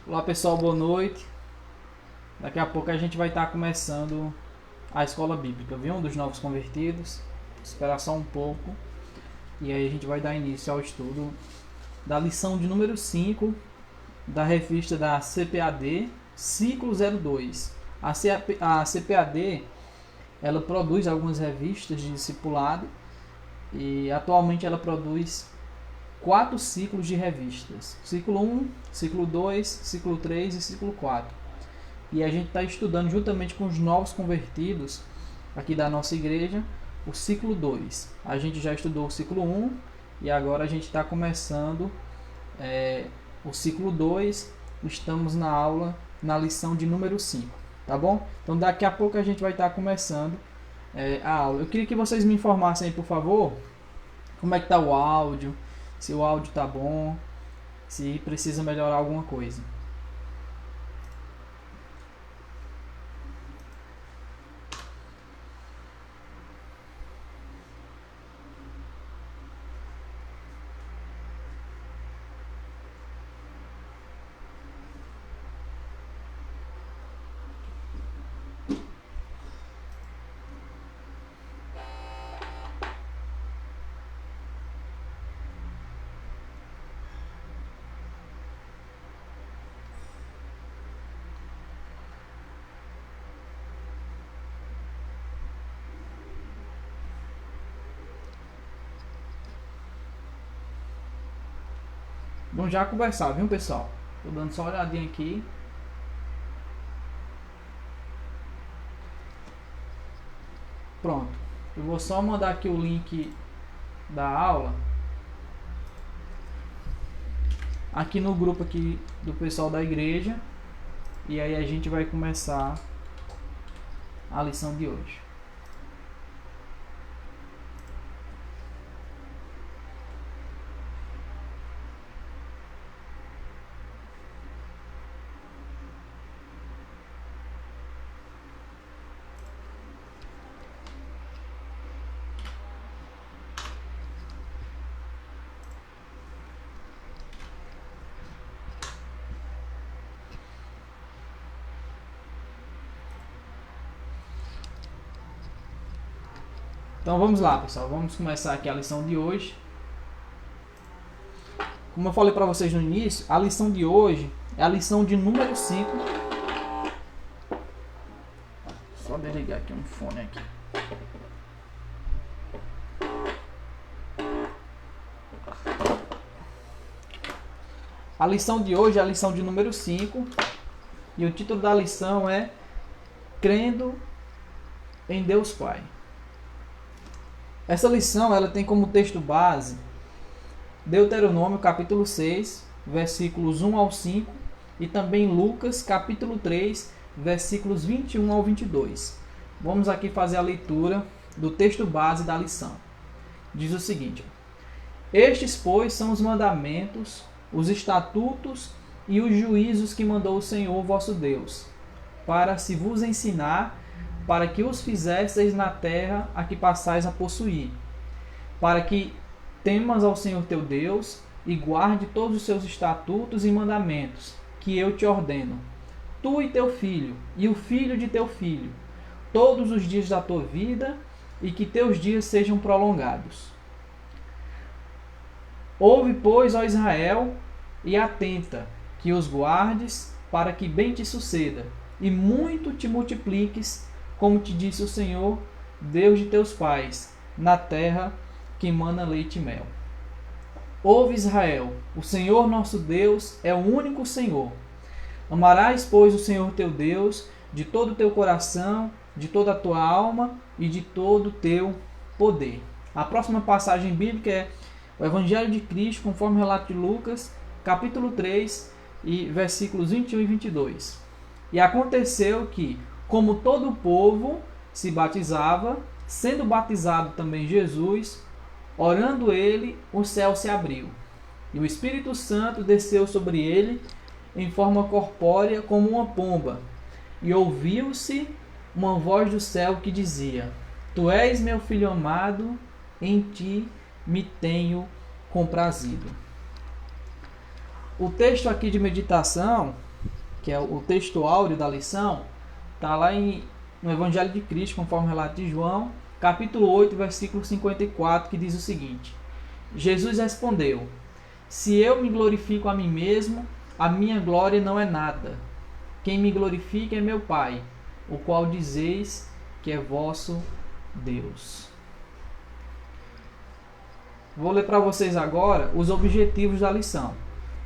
Olá pessoal, boa noite. Daqui a pouco a gente vai estar começando a escola bíblica, viu? Um dos novos convertidos. Esperar só um pouco. E aí a gente vai dar início ao estudo da lição de número 5 da revista da CPAD, ciclo 02. A CPAD, ela produz algumas revistas de discipulado e atualmente ela produz 4 ciclos de revistas: ciclo 1, ciclo 2, ciclo 3 e ciclo 4. E a gente está estudando juntamente com os novos convertidos aqui da nossa igreja o ciclo 2. A gente já estudou o ciclo 1 e agora a gente está começando o ciclo 2. Estamos na lição de número 5, tá bom? Então daqui a pouco a gente vai estar começando a aula. Eu queria que vocês me informassem aí, por favor, como é que está o áudio, se o áudio está bom, se precisa melhorar alguma coisa. Vamos já conversar, viu, pessoal? Tô dando só uma olhadinha aqui. Pronto. Eu vou só mandar aqui o link da aula aqui no grupo aqui do pessoal da igreja. E aí a gente vai começar a lição de hoje. Então vamos lá, pessoal. Vamos começar aqui a lição de hoje. Como eu falei para vocês no início, a lição de hoje é a lição de número 5. Só desligar aqui um fone aqui. A lição de hoje é a lição de número 5. E o título da lição é Crendo em Deus Pai. Essa lição ela tem como texto base Deuteronômio capítulo 6, versículos 1 ao 5 e também Lucas capítulo 3, versículos 21 ao 22. Vamos aqui fazer a leitura do texto base da lição. Diz o seguinte: Estes, pois, são os mandamentos, os estatutos e os juízos que mandou o Senhor vosso Deus, para se vos ensinar, para que os fizesseis na terra a que passais a possuir, para que temas ao Senhor teu Deus e guarde todos os seus estatutos e mandamentos, que eu te ordeno, tu e teu filho, e o filho de teu filho, todos os dias da tua vida, e que teus dias sejam prolongados. Ouve, pois, ó Israel, e atenta, que os guardes, para que bem te suceda, e muito te multipliques, como te disse o Senhor, Deus de teus pais, na terra que mana leite e mel. Ouve, Israel, o Senhor nosso Deus é o único Senhor. Amarás, pois, o Senhor teu Deus de todo o teu coração, de toda a tua alma e de todo o teu poder. A próxima passagem bíblica é o Evangelho de Cristo, conforme o relato de Lucas, capítulo 3, e versículos 21 e 22. E aconteceu que, como todo o povo se batizava, sendo batizado também Jesus, orando ele, o céu se abriu, e o Espírito Santo desceu sobre ele em forma corpórea como uma pomba, e ouviu-se uma voz do céu que dizia: Tu és meu filho amado, em ti me tenho comprazido. O texto aqui de meditação que é o texto áureo da lição, está lá no Evangelho de Cristo, conforme o relato de João, capítulo 8, versículo 54, que diz o seguinte: Jesus respondeu: se eu me glorifico a mim mesmo, a minha glória não é nada. Quem me glorifica é meu Pai, o qual dizeis que é vosso Deus. Vou ler para vocês agora os objetivos da lição.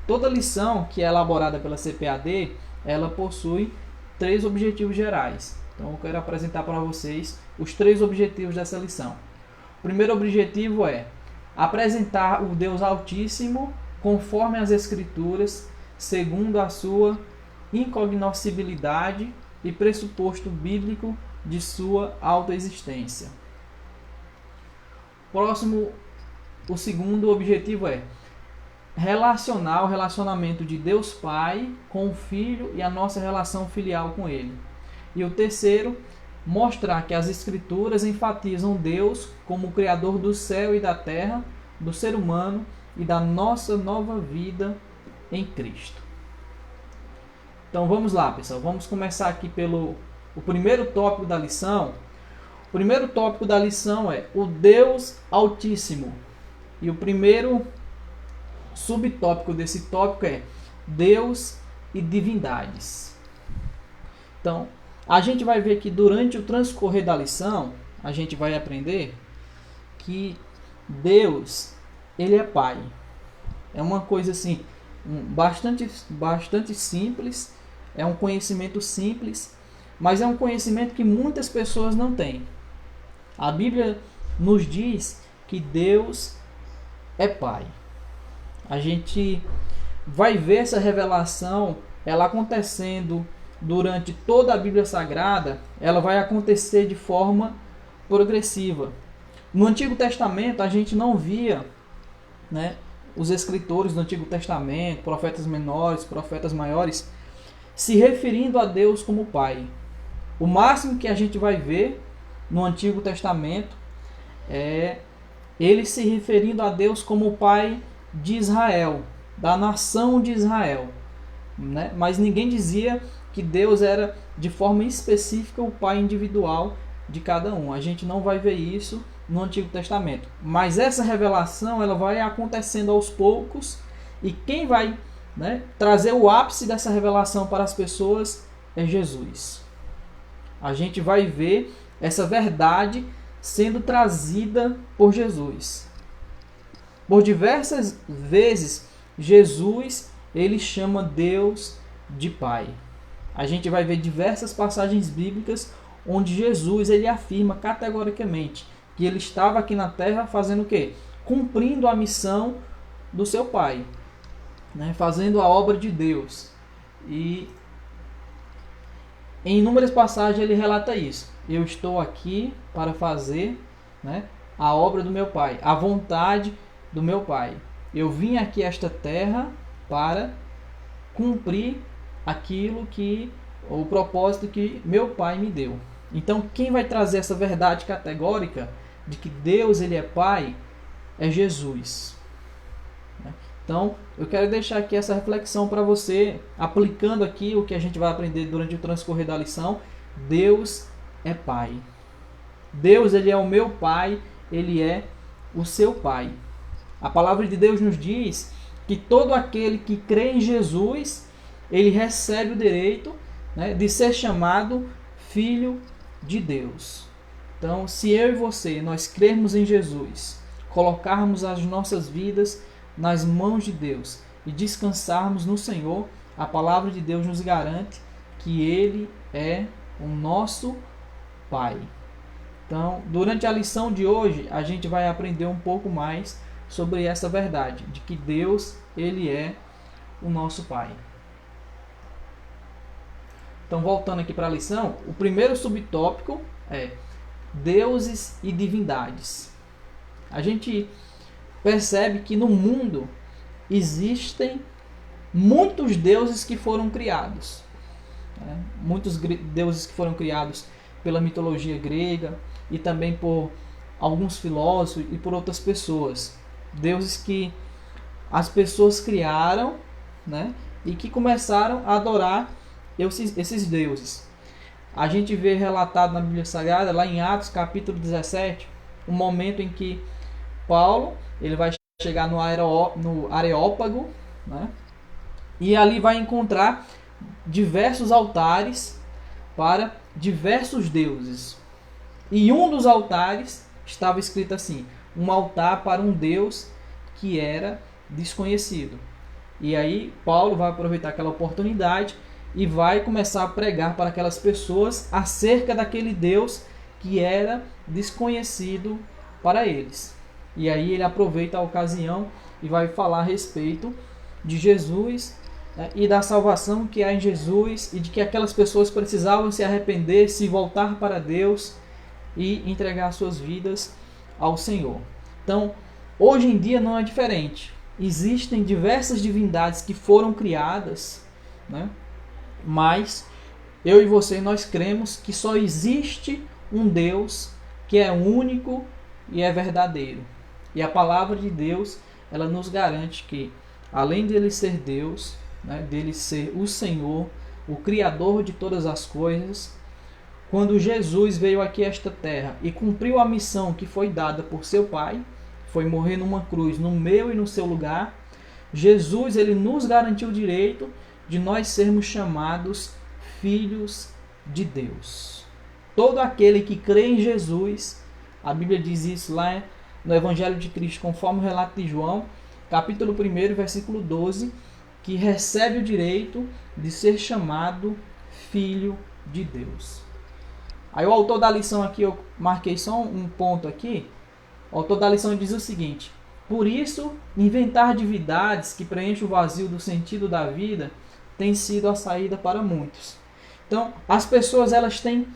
Toda lição que é elaborada pela CPAD, ela possui 3 objetivos gerais. Então eu quero apresentar para vocês os 3 objetivos dessa lição. O primeiro objetivo é apresentar o Deus Altíssimo conforme as Escrituras, segundo a sua incognoscibilidade e pressuposto bíblico de sua autoexistência. O segundo objetivo é relacionar o relacionamento de Deus Pai com o Filho e a nossa relação filial com Ele. E o terceiro, mostrar que as Escrituras enfatizam Deus como o Criador do céu e da terra, do ser humano e da nossa nova vida em Cristo. Então vamos lá, pessoal. Vamos começar aqui pelo primeiro tópico da lição. O primeiro tópico da lição é o Deus Altíssimo. E o primeiro subtópico desse tópico é Deus e divindades. Então, a gente vai ver que durante o transcorrer da lição, a gente vai aprender que Deus, Ele é Pai. É uma coisa assim, bastante simples, é um conhecimento simples, mas é um conhecimento que muitas pessoas não têm. A Bíblia nos diz que Deus é Pai. A gente vai ver essa revelação, ela acontecendo durante toda a Bíblia Sagrada, ela vai acontecer de forma progressiva. No Antigo Testamento, a gente não via, né, os escritores do Antigo Testamento, profetas menores, profetas maiores, se referindo a Deus como Pai. O máximo que a gente vai ver no Antigo Testamento é ele se referindo a Deus como o Pai de Israel, da nação de Israel, né? Mas ninguém dizia que Deus era de forma específica o Pai individual de cada um. A gente não vai ver isso no Antigo Testamento. Mas essa revelação ela vai acontecendo aos poucos, e quem vai, né, trazer o ápice dessa revelação para as pessoas é Jesus. A gente vai ver essa verdade sendo trazida por Jesus. Por diversas vezes, Jesus ele chama Deus de Pai. A gente vai ver diversas passagens bíblicas onde Jesus ele afirma categoricamente que ele estava aqui na terra fazendo o quê? Cumprindo a missão do seu Pai, né? Fazendo a obra de Deus. E em inúmeras passagens ele relata isso. Eu estou aqui para fazer, né, a obra do meu Pai, a vontade do meu Pai. Eu vim aqui a esta terra para cumprir aquilo que, o propósito que meu Pai me deu. Então, quem vai trazer essa verdade categórica de que Deus ele é Pai é Jesus. Então, eu quero deixar aqui essa reflexão para você, aplicando aqui o que a gente vai aprender durante o transcorrer da lição. Deus é Pai. Deus ele é o meu Pai, ele é o seu Pai. A palavra de Deus nos diz que todo aquele que crê em Jesus, ele recebe o direito, né, de ser chamado filho de Deus. Então, se eu e você, nós crermos em Jesus, colocarmos as nossas vidas nas mãos de Deus e descansarmos no Senhor, a palavra de Deus nos garante que Ele é o nosso Pai. Então, durante a lição de hoje, a gente vai aprender um pouco mais sobre essa verdade, de que Deus, Ele é o nosso Pai. Então, voltando aqui para a lição, o primeiro subtópico é deuses e divindades. A gente percebe que no mundo existem muitos deuses que foram criados. Muitos deuses que foram criados pela mitologia grega e também por alguns filósofos e por outras pessoas. Deuses que as pessoas criaram, né, e que começaram a adorar esses deuses? A gente vê relatado na Bíblia Sagrada, lá em Atos capítulo 17, o momento em que Paulo ele vai chegar no Areópago, né? E ali vai encontrar diversos altares para diversos deuses. E um dos altares estava escrito assim: um altar para um Deus que era desconhecido. E aí Paulo vai aproveitar aquela oportunidade e vai começar a pregar para aquelas pessoas acerca daquele Deus que era desconhecido para eles. E aí ele aproveita a ocasião e vai falar a respeito de Jesus, né, e da salvação que há em Jesus, e de que aquelas pessoas precisavam se arrepender, se voltar para Deus e entregar suas vidas ao Senhor. Então, hoje em dia não é diferente. Existem diversas divindades que foram criadas, né? Mas eu e você, nós cremos que só existe um Deus que é único e é verdadeiro. E a palavra de Deus, ela nos garante que, além dele ser Deus, né, dele ser o Senhor, o Criador de todas as coisas, quando Jesus veio aqui a esta terra e cumpriu a missão que foi dada por seu Pai, foi morrer numa cruz no meu e no seu lugar, Jesus ele nos garantiu o direito de nós sermos chamados filhos de Deus. Todo aquele que crê em Jesus, a Bíblia diz isso lá no Evangelho de Cristo, conforme o relato de João, capítulo 1, versículo 12, que recebe o direito de ser chamado filho de Deus. Aí o autor da lição aqui, eu marquei só um ponto aqui, o autor da lição diz o seguinte: por isso, inventar divindades que preenchem o vazio do sentido da vida tem sido a saída para muitos. Então, as pessoas elas têm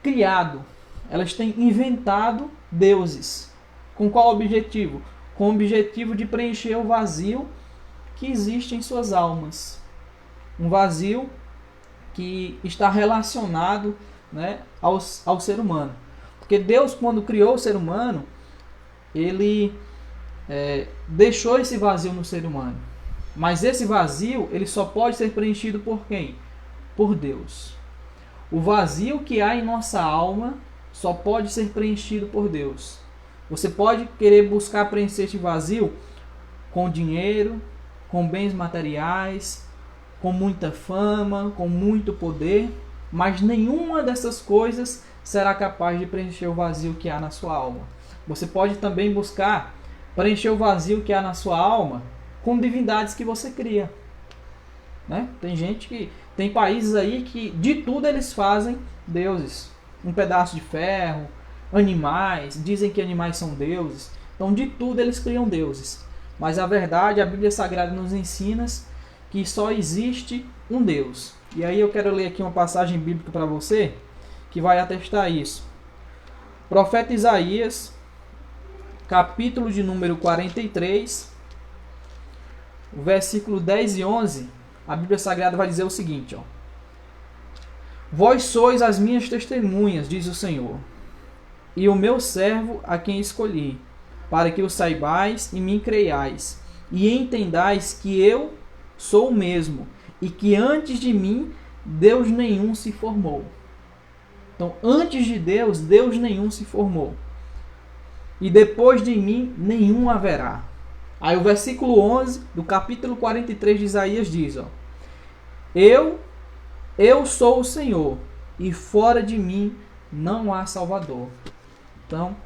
criado, elas têm inventado deuses. Com qual objetivo? Com o objetivo de preencher o vazio que existe em suas almas. Um vazio que está relacionado, né, ao ser humano. Porque Deus, quando criou o ser humano, ele deixou esse vazio no ser humano. Mas esse vazio ele só pode ser preenchido por quem? Por Deus. O vazio que há em nossa alma só pode ser preenchido por Deus. Você pode querer buscar preencher esse vazio com dinheiro, com bens materiais, com muita fama, com muito poder, mas nenhuma dessas coisas será capaz de preencher o vazio que há na sua alma. Você pode também buscar preencher o vazio que há na sua alma com divindades que você cria, né? Tem países aí que de tudo eles fazem deuses. Um pedaço de ferro, animais, dizem que animais são deuses. Então de tudo eles criam deuses. Mas a verdade, a Bíblia Sagrada nos ensina que só existe um Deus. E aí eu quero ler aqui uma passagem bíblica para você que vai atestar isso. Profeta Isaías, capítulo de número 43, versículo 10 e 11, a Bíblia Sagrada vai dizer o seguinte, ó: vós sois as minhas testemunhas, diz o Senhor, e o meu servo a quem escolhi, para que o saibais e me creiais, e entendais que eu sou o mesmo, e que antes de mim Deus nenhum se formou. Então, antes de Deus, Deus nenhum se formou. E depois de mim, nenhum haverá. Aí o versículo 11 do capítulo 43 de Isaías diz, ó: Eu sou o Senhor, e fora de mim não há Salvador. Então,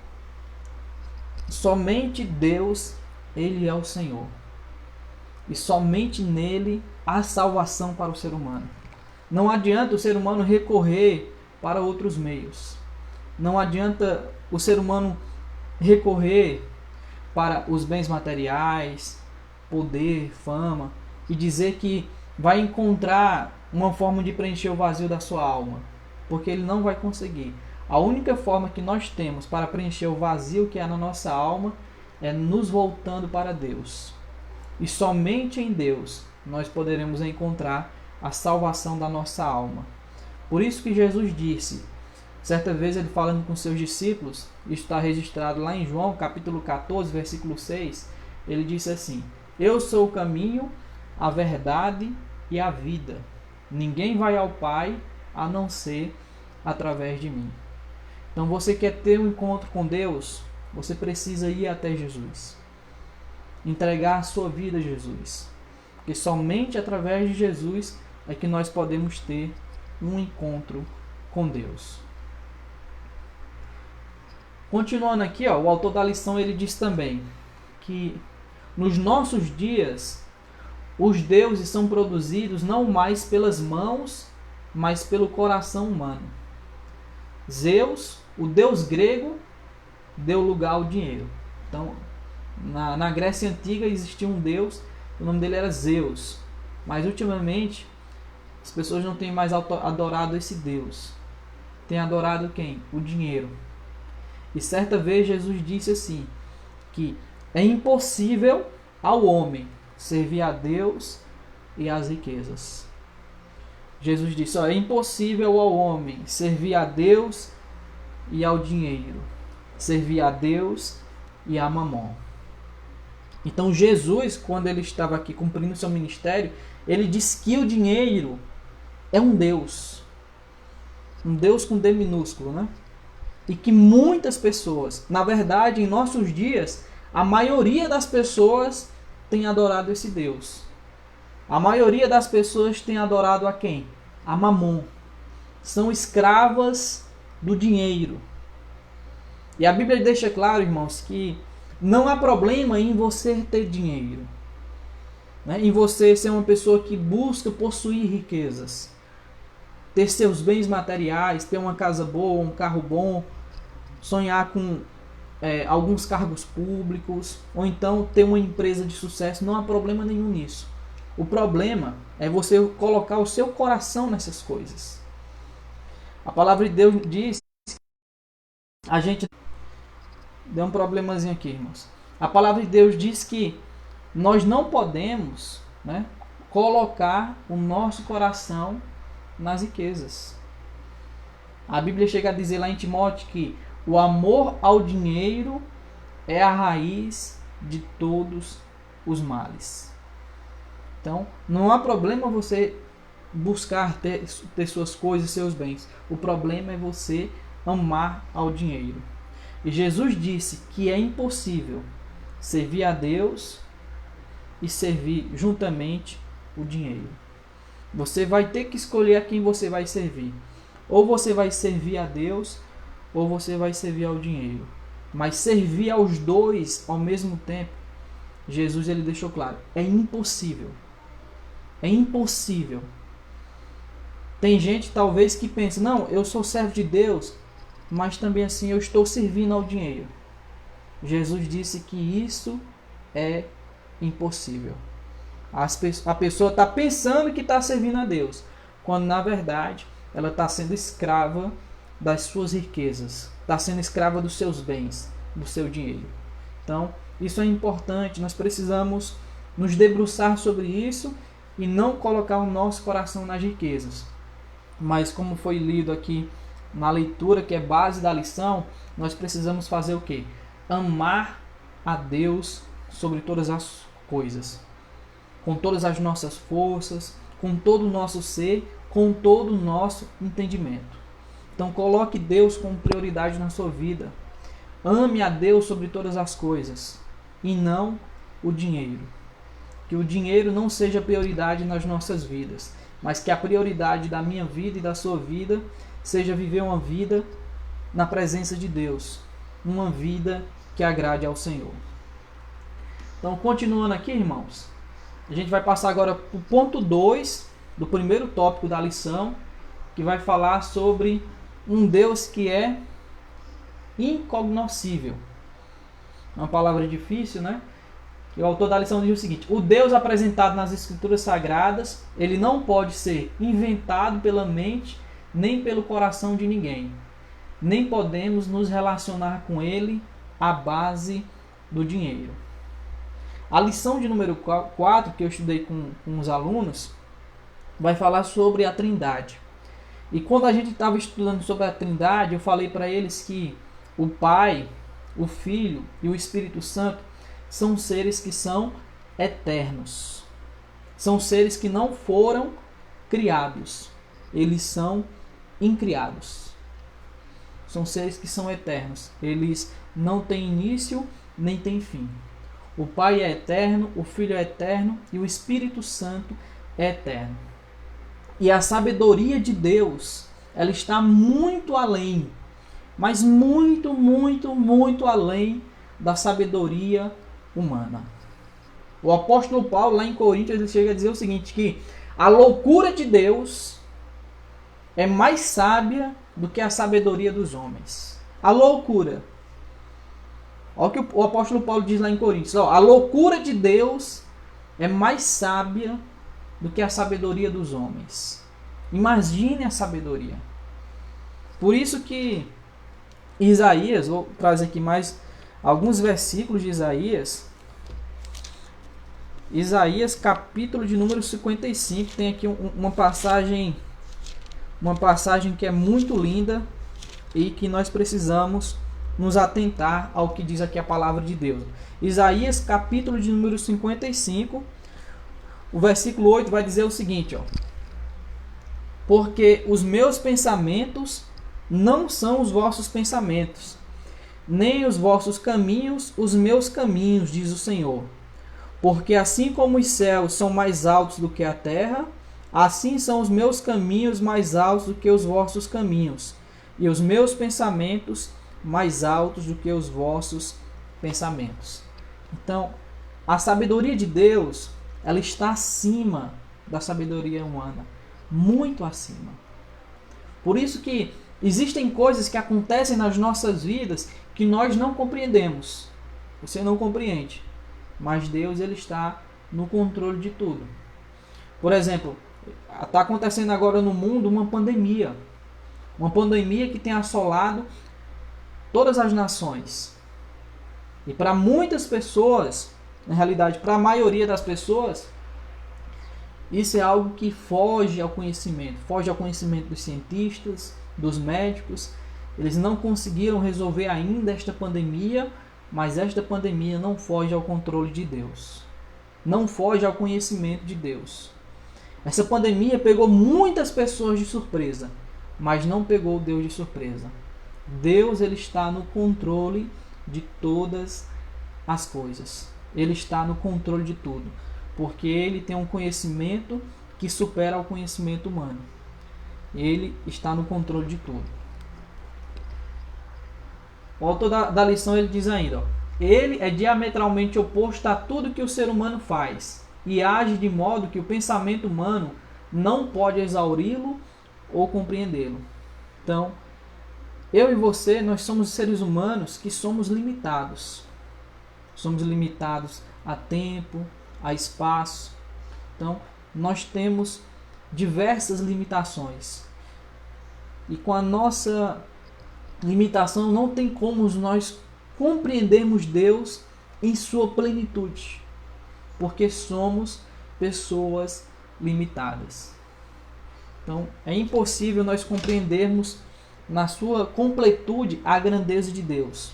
somente Deus, Ele é o Senhor. E somente nele há salvação para o ser humano. Não adianta o ser humano recorrer para outros meios. Não adianta o ser humano recorrer para os bens materiais, poder, fama, e dizer que vai encontrar uma forma de preencher o vazio da sua alma, porque ele não vai conseguir. A única forma que nós temos para preencher o vazio que há na nossa alma é nos voltando para Deus. E somente em Deus nós poderemos encontrar a salvação da nossa alma. Por isso que Jesus disse, certa vez ele falando com seus discípulos, isso está registrado lá em João capítulo 14, versículo 6, ele disse assim: eu sou o caminho, a verdade e a vida. Ninguém vai ao Pai a não ser através de mim. Então você quer ter um encontro com Deus, você precisa ir até Jesus. Entregar a sua vida a Jesus. Porque somente através de Jesus é que nós podemos ter um encontro com Deus. Continuando aqui, o autor da lição ele diz também que nos nossos dias os deuses são produzidos não mais pelas mãos, mas pelo coração humano. Zeus, o deus grego, deu lugar ao dinheiro. Então, na Grécia Antiga existia um deus, o nome dele era Zeus. Mas ultimamente as pessoas não têm mais adorado esse deus. Têm adorado quem? O dinheiro. E certa vez Jesus disse assim, que é impossível ao homem servir a Deus e às riquezas. Jesus disse, é impossível ao homem servir a Deus e ao dinheiro. Servir a Deus e a Mamon. Então Jesus, quando ele estava aqui cumprindo seu ministério, ele disse que o dinheiro é um Deus. Um Deus com D minúsculo, né? E que muitas pessoas, na verdade, em nossos dias, a maioria das pessoas tem adorado esse Deus. A maioria das pessoas tem adorado a quem? A Mamon. São escravas do dinheiro. E a Bíblia deixa claro, irmãos, que não há problema em você ter dinheiro, né? Em você ser uma pessoa que busca possuir riquezas, ter seus bens materiais, ter uma casa boa, um carro bom, sonhar com alguns cargos públicos, ou então ter uma empresa de sucesso. Não há problema nenhum nisso. O problema é você colocar o seu coração nessas coisas. A palavra de Deus diz, a gente deu um problemazinho aqui, irmãos. A palavra de Deus diz que nós não podemos, né, colocar o nosso coração nas riquezas. A Bíblia chega a dizer lá em Timóteo que o amor ao dinheiro é a raiz de todos os males. Então, não há problema você buscar ter suas coisas, seus bens. O problema é você amar ao dinheiro. E Jesus disse que é impossível servir a Deus e servir juntamente o dinheiro. Você vai ter que escolher a quem você vai servir. Ou você vai servir a Deus, ou você vai servir ao dinheiro. Mas servir aos dois ao mesmo tempo, Jesus ele deixou claro, é impossível. É impossível. Tem gente talvez que pensa, não, eu sou servo de Deus, mas também assim eu estou servindo ao dinheiro. Jesus disse que isso é impossível. A pessoa está pensando que está servindo a Deus, quando na verdade ela está sendo escrava das suas riquezas, está sendo escrava dos seus bens, do seu dinheiro. Então, isso é importante, nós precisamos nos debruçar sobre isso e não colocar o nosso coração nas riquezas. Mas como foi lido aqui na leitura, que é base da lição, nós precisamos fazer o quê? Amar a Deus sobre todas as coisas. Com todas as nossas forças, com todo o nosso ser, com todo o nosso entendimento. Então coloque Deus como prioridade na sua vida. Ame a Deus sobre todas as coisas e não o dinheiro. Que o dinheiro não seja prioridade nas nossas vidas, mas que a prioridade da minha vida e da sua vida seja viver uma vida na presença de Deus, uma vida que agrade ao Senhor. Então, continuando aqui, irmãos, a gente vai passar agora para o ponto 2 do primeiro tópico da lição, que vai falar sobre um Deus que é incognoscível. Uma palavra difícil, né? E o autor da lição diz o seguinte: o Deus apresentado nas Escrituras Sagradas, ele não pode ser inventado pela mente nem pelo coração de ninguém. Nem podemos nos relacionar com ele à base do dinheiro. A lição de número 4, que eu estudei com os alunos, vai falar sobre a Trindade. E quando a gente estava estudando sobre a Trindade, eu falei para eles que o Pai, o Filho e o Espírito Santo são seres que são eternos. São seres que não foram criados. Eles são incriados. São seres que são eternos. Eles não têm início nem têm fim. O Pai é eterno, o Filho é eterno e o Espírito Santo é eterno. E a sabedoria de Deus, ela está muito além, mas muito, muito, muito além da sabedoria humana. O apóstolo Paulo, lá em Coríntios, ele chega a dizer o seguinte, que a loucura de Deus é mais sábia do que a sabedoria dos homens. A loucura. Olha o que o apóstolo Paulo diz lá em Coríntios. A loucura de Deus é mais sábia do que a sabedoria dos homens. Imagine a sabedoria. Por isso que Isaías, vou trazer aqui mais alguns versículos de Isaías. Isaías, capítulo de número 55, tem aqui uma passagem que é muito linda e que nós precisamos nos atentar ao que diz aqui a palavra de Deus. Isaías, capítulo de número 55, o versículo 8 vai dizer o seguinte, porque os meus pensamentos não são os vossos pensamentos, nem os vossos caminhos os meus caminhos, diz o Senhor. Porque assim como os céus são mais altos do que a terra, assim são os meus caminhos mais altos do que os vossos caminhos, e os meus pensamentos mais altos do que os vossos pensamentos. Então, a sabedoria de Deus, ela está acima da sabedoria humana, muito acima. Por isso que existem coisas que acontecem nas nossas vidas que nós não compreendemos. Você não compreende, mas Deus, ele está no controle de tudo. Por exemplo, está acontecendo agora no mundo uma pandemia que tem assolado todas as nações. E para muitas pessoas, na realidade, para a maioria das pessoas, isso é algo que foge ao conhecimento dos cientistas, dos médicos. Eles não conseguiram resolver ainda esta pandemia, mas esta pandemia não foge ao controle de Deus. Não foge ao conhecimento de Deus. Essa pandemia pegou muitas pessoas de surpresa, mas não pegou Deus de surpresa. Deus, ele está no controle de todas as coisas. Ele está no controle de tudo, porque ele tem um conhecimento que supera o conhecimento humano. Ele está no controle de tudo. O autor da lição, ele diz ainda, ele é diametralmente oposto a tudo que o ser humano faz e age de modo que o pensamento humano não pode exauri-lo ou compreendê-lo. Então, eu e você, nós somos seres humanos que somos limitados. Somos limitados a tempo, a espaço. Então, nós temos diversas limitações. E com a nossa limitação, não tem como nós compreendermos Deus em sua plenitude. Porque somos pessoas limitadas. Então, é impossível nós compreendermos na sua completude a grandeza de Deus.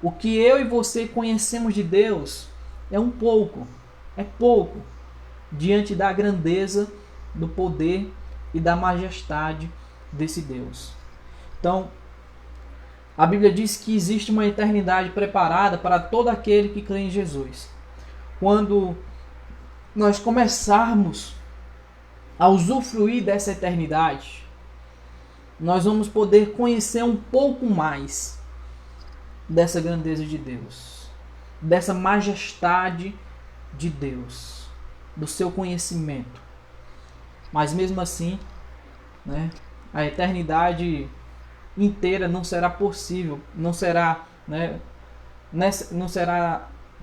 O que eu e você conhecemos de Deus é pouco diante da grandeza, do poder e da majestade desse Deus. Então, a Bíblia diz que existe uma eternidade preparada para todo aquele que crê em Jesus. Quando nós começarmos a usufruir dessa eternidade, nós vamos poder conhecer um pouco mais dessa grandeza de Deus, dessa majestade de Deus, do seu conhecimento. Mas mesmo assim, a eternidade inteira não será possível, não será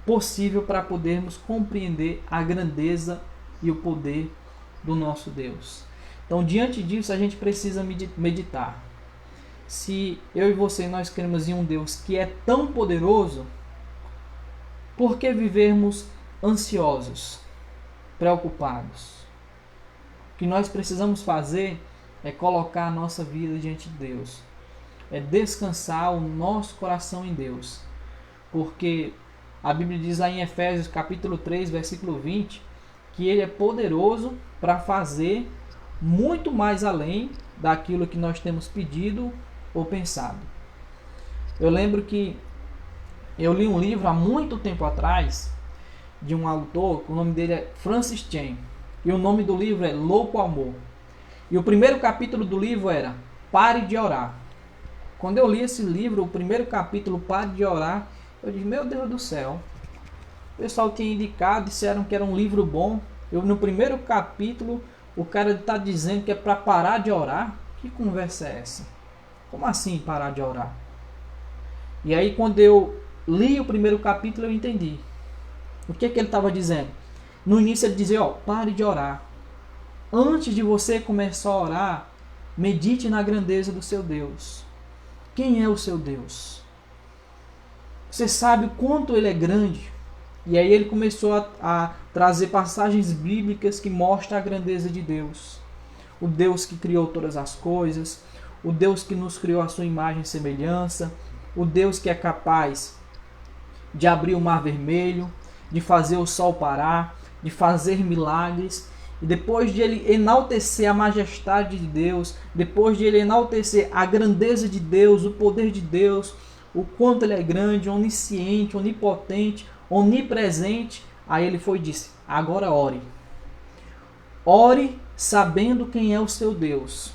possível para podermos compreender a grandeza e o poder do nosso Deus. Então, diante disso, a gente precisa meditar. Se eu e você, nós cremos em um Deus que é tão poderoso, por que vivermos ansiosos, preocupados? O que nós precisamos fazer é colocar a nossa vida diante de Deus. É descansar o nosso coração em Deus. Porque a Bíblia diz lá em Efésios capítulo 3, versículo 20, que Ele é poderoso para fazer muito mais além daquilo que nós temos pedido ou pensado. Eu lembro que eu li um livro há muito tempo atrás de um autor, o nome dele é Francis Chan, e o nome do livro é Louco Amor. E o primeiro capítulo do livro era Pare de Orar. Quando eu li esse livro, o primeiro capítulo, Pare de Orar, eu disse, meu Deus do céu, o pessoal tinha indicado, disseram que era um livro bom. No primeiro capítulo, o cara está dizendo que é para parar de orar. Que conversa é essa? Como assim parar de orar? E aí quando eu li o primeiro capítulo, eu entendi. O que ele estava dizendo? No início ele dizia, pare de orar. Antes de você começar a orar, medite na grandeza do seu Deus. Quem é o seu Deus? Você sabe o quanto ele é grande? E aí ele começou a trazer passagens bíblicas que mostram a grandeza de Deus. O Deus que criou todas as coisas, o Deus que nos criou a sua imagem e semelhança, o Deus que é capaz de abrir o mar vermelho, de fazer o sol parar, de fazer milagres. E depois de ele enaltecer a majestade de Deus, depois de ele enaltecer a grandeza de Deus, o poder de Deus, o quanto ele é grande, onisciente, onipotente, onipresente, aí ele foi e disse, agora ore. Ore sabendo quem é o seu Deus.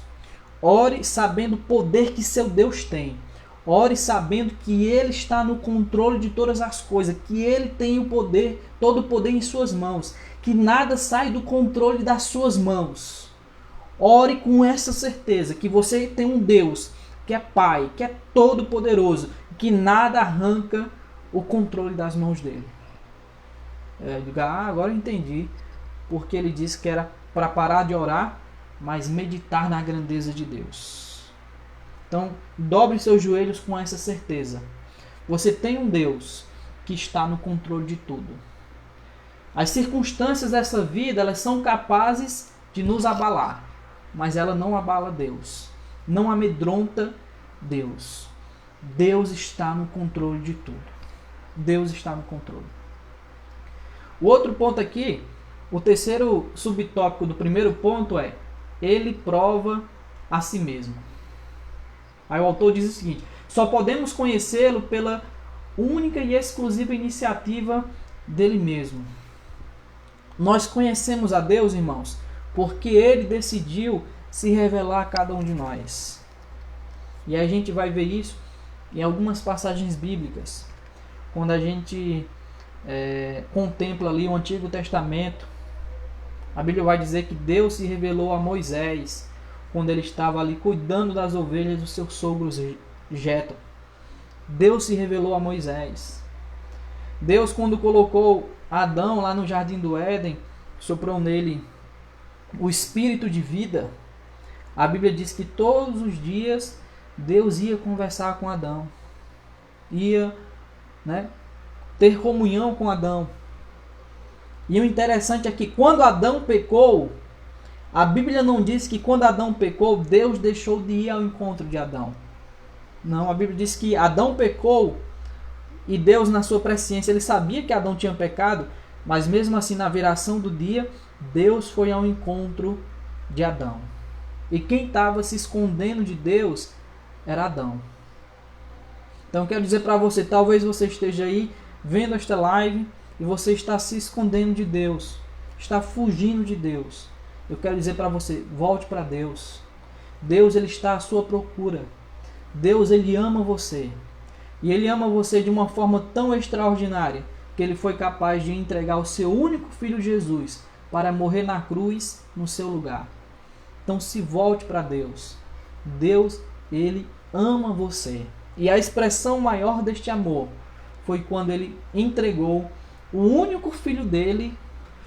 Ore sabendo o poder que seu Deus tem. Ore sabendo que ele está no controle de todas as coisas, que ele tem o poder, todo o poder em suas mãos, que nada sai do controle das suas mãos. Ore com essa certeza que você tem um Deus que é Pai, que é todo poderoso, que nada arranca o controle das mãos dele. Agora eu entendi porque ele disse que era para parar de orar, mas meditar na grandeza de Deus. Então, dobre seus joelhos com essa certeza. Você tem um Deus que está no controle de tudo. As circunstâncias dessa vida, elas são capazes de nos abalar, mas ela não abala Deus. Não amedronta Deus. Deus está no controle de tudo. Deus está no controle. O outro ponto aqui, o terceiro subtópico do primeiro ponto é: ele prova a si mesmo. Aí o autor diz o seguinte: só podemos conhecê-lo pela única e exclusiva iniciativa dele mesmo. Nós conhecemos a Deus, irmãos, porque ele decidiu se revelar a cada um de nós. E a gente vai ver isso em algumas passagens bíblicas. Quando a gente contempla ali o Antigo Testamento, a Bíblia vai dizer que Deus se revelou a Moisés quando ele estava ali cuidando das ovelhas do seu sogro Jetro. Deus se revelou a Moisés. Deus, quando colocou Adão lá no jardim do Éden, soprou nele o espírito de vida. A Bíblia diz que todos os dias Deus ia conversar com Adão, ia ter comunhão com Adão. E o interessante é que quando Adão pecou, a Bíblia não diz que quando Adão pecou, Deus deixou de ir ao encontro de Adão. Não, a Bíblia diz que Adão pecou e Deus, na sua presciência, ele sabia que Adão tinha pecado, mas mesmo assim, na viração do dia, Deus foi ao encontro de Adão. E quem estava se escondendo de Deus era Adão. Então eu quero dizer para você, talvez você esteja aí vendo esta live e você está se escondendo de Deus, está fugindo de Deus. Eu quero dizer para você, volte para Deus. Deus, ele está à sua procura. Deus, ele ama você. E ele ama você de uma forma tão extraordinária que ele foi capaz de entregar o seu único filho Jesus para morrer na cruz no seu lugar. Então se volte para Deus. Deus, ele ama você. E a expressão maior deste amor foi quando ele entregou o único filho dele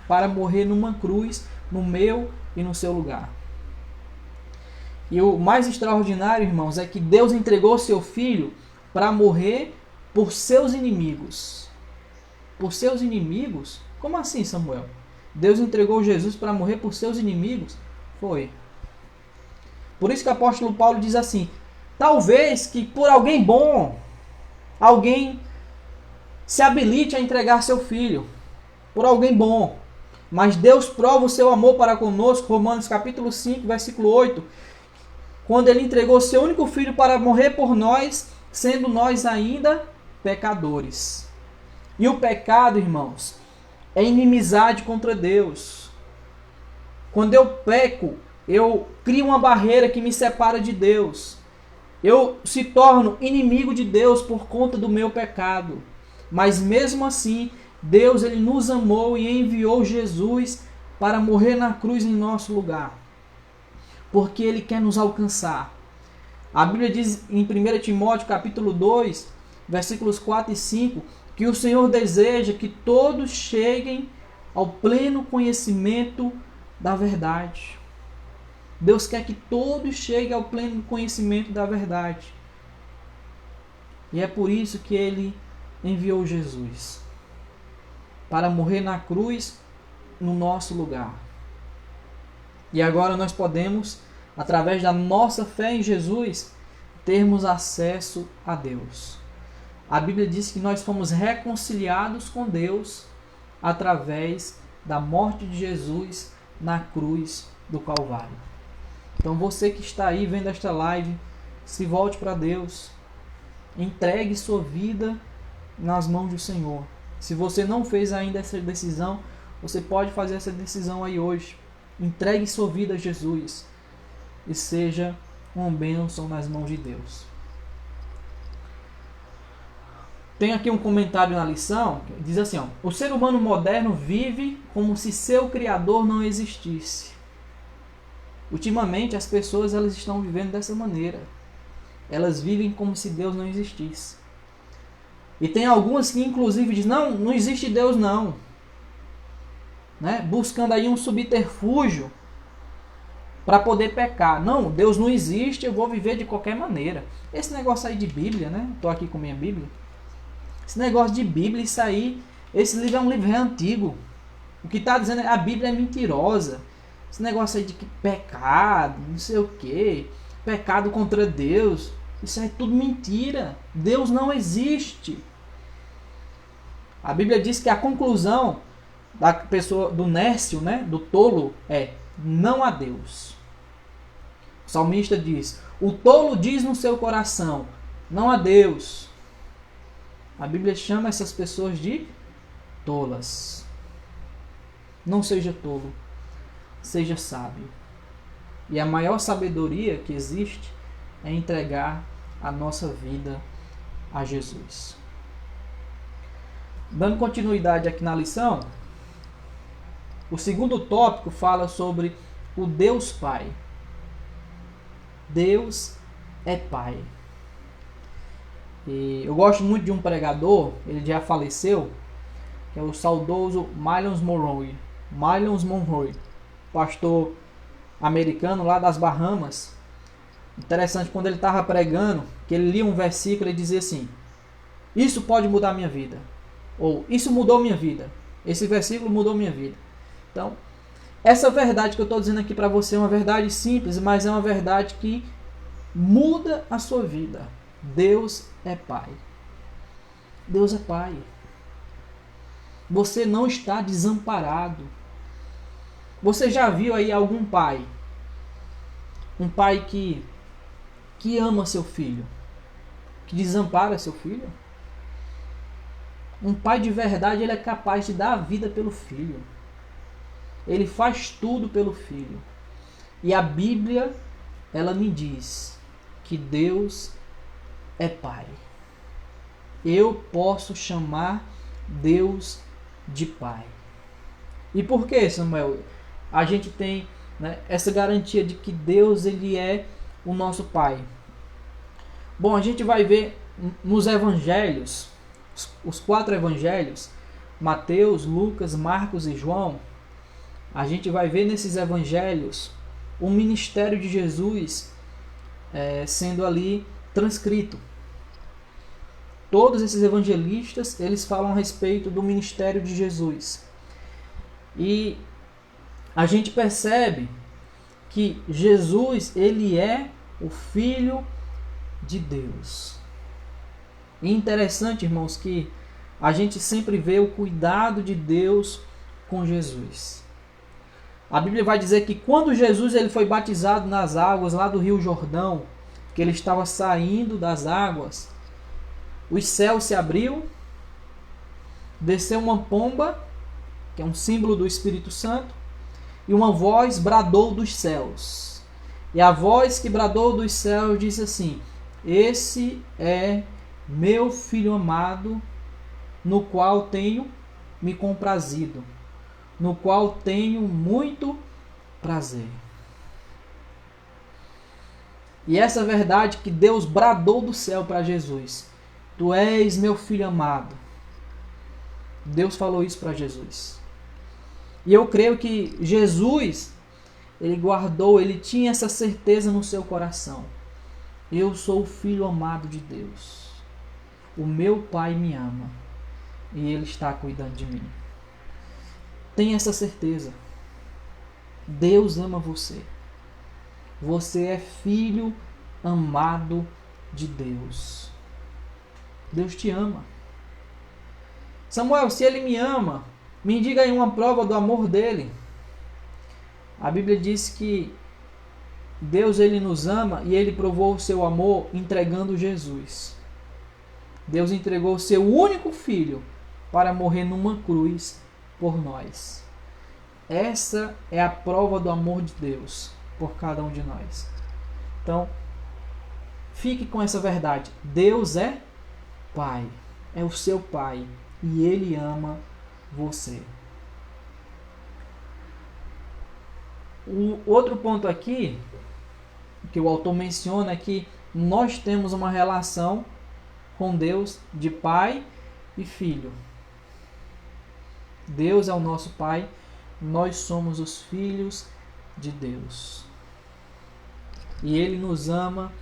para morrer numa cruz, no meu e no seu lugar. E o mais extraordinário, irmãos, é que Deus entregou seu filho para morrer por seus inimigos. Por seus inimigos? Como assim, Samuel? Deus entregou Jesus para morrer por seus inimigos? Foi. Por isso que o apóstolo Paulo diz assim: talvez que por alguém bom, alguém se habilite a entregar seu filho. Por alguém bom. Mas Deus prova o seu amor para conosco, Romanos capítulo 5, versículo 8, quando ele entregou seu único filho para morrer por nós, sendo nós ainda pecadores. E o pecado, irmãos, é inimizade contra Deus. Quando eu peco, eu crio uma barreira que me separa de Deus. Eu se torno inimigo de Deus por conta do meu pecado. Mas mesmo assim, Deus ele nos amou e enviou Jesus para morrer na cruz em nosso lugar. Porque ele quer nos alcançar. A Bíblia diz em 1 Timóteo capítulo 2, versículos 4 e 5, que o Senhor deseja que todos cheguem ao pleno conhecimento da verdade. Deus quer que todos cheguem ao pleno conhecimento da verdade. E é por isso que ele enviou Jesus para morrer na cruz no nosso lugar. E agora nós podemos, através da nossa fé em Jesus, termos acesso a Deus. A Bíblia diz que nós fomos reconciliados com Deus através da morte de Jesus na cruz do Calvário. Então você que está aí vendo esta live, se volte para Deus. Entregue sua vida nas mãos do Senhor. Se você não fez ainda essa decisão, você pode fazer essa decisão aí hoje. Entregue sua vida a Jesus e seja uma bênção nas mãos de Deus. Tem aqui um comentário na lição, que diz assim, o ser humano moderno vive como se seu Criador não existisse. Ultimamente as pessoas elas estão vivendo dessa maneira. Elas vivem como se Deus não existisse. E tem algumas que inclusive dizem, não existe Deus não. Né? Buscando aí um subterfúgio para poder pecar. Não, Deus não existe, eu vou viver de qualquer maneira. Esse negócio aí de Bíblia, né? Estou aqui com minha Bíblia. Esse negócio de Bíblia, isso aí, esse livro é um livro antigo. O que está dizendo é a Bíblia é mentirosa. Esse negócio aí de que pecado, não sei o que, pecado contra Deus, isso é tudo mentira. Deus não existe. A Bíblia diz que a conclusão da pessoa, do nércio, né, do tolo, é não há Deus. O salmista diz, o tolo diz no seu coração, não há Deus. A Bíblia chama essas pessoas de tolas. Não seja tolo, seja sábio. E a maior sabedoria que existe é entregar a nossa vida a Jesus. Dando continuidade aqui na lição, o segundo tópico fala sobre o Deus Pai. Deus é Pai. E eu gosto muito de um pregador, ele já faleceu, que é o saudoso Myles Monroe, pastor americano lá das Bahamas. Interessante, quando ele estava pregando, que ele lia um versículo e dizia assim, isso pode mudar minha vida, ou isso mudou minha vida, esse versículo mudou minha vida. Então, essa verdade que eu estou dizendo aqui para você é uma verdade simples, mas é uma verdade que muda a sua vida. Deus é Pai. Deus é Pai. Você não está desamparado. Você já viu aí algum pai? Um pai que ama seu filho? Que desampara seu filho? Um pai de verdade, ele é capaz de dar a vida pelo filho. Ele faz tudo pelo filho. E a Bíblia, ela me diz que Deus é Pai. Eu posso chamar Deus de Pai. E por que, Samuel? A gente tem, né, essa garantia de que Deus ele é o nosso Pai. Bom, a gente vai ver nos evangelhos, os 4 evangelhos, Mateus, Lucas, Marcos e João. A gente vai ver nesses evangelhos o ministério de Jesus sendo ali transcrito. Todos esses evangelistas, eles falam a respeito do ministério de Jesus. E a gente percebe que Jesus, ele é o Filho de Deus. E interessante, irmãos, que a gente sempre vê o cuidado de Deus com Jesus. A Bíblia vai dizer que quando Jesus ele foi batizado nas águas lá do Rio Jordão, que ele estava saindo das águas, os céus se abriu, desceu uma pomba, que é um símbolo do Espírito Santo, e uma voz bradou dos céus. E a voz que bradou dos céus disse assim: esse é meu filho amado, no qual tenho me comprazido, no qual tenho muito prazer. E essa verdade que Deus bradou do céu para Jesus: tu és meu filho amado. Deus falou isso para Jesus. E eu creio que Jesus, ele guardou, ele tinha essa certeza no seu coração. Eu sou o filho amado de Deus. O meu Pai me ama. E Ele está cuidando de mim. Tenha essa certeza. Deus ama você. Você é filho amado de Deus. Deus te ama. Samuel, se Ele me ama, me diga aí uma prova do amor dele. A Bíblia diz que Deus ele nos ama e Ele provou o seu amor entregando Jesus. Deus entregou o seu único filho para morrer numa cruz por nós. Essa é a prova do amor de Deus por cada um de nós. Então, fique com essa verdade. Deus é Pai, é o seu Pai e Ele ama você. O outro ponto aqui que o autor menciona é que nós temos uma relação com Deus de pai e filho. Deus é o nosso pai, nós somos os filhos de Deus. E Ele nos ama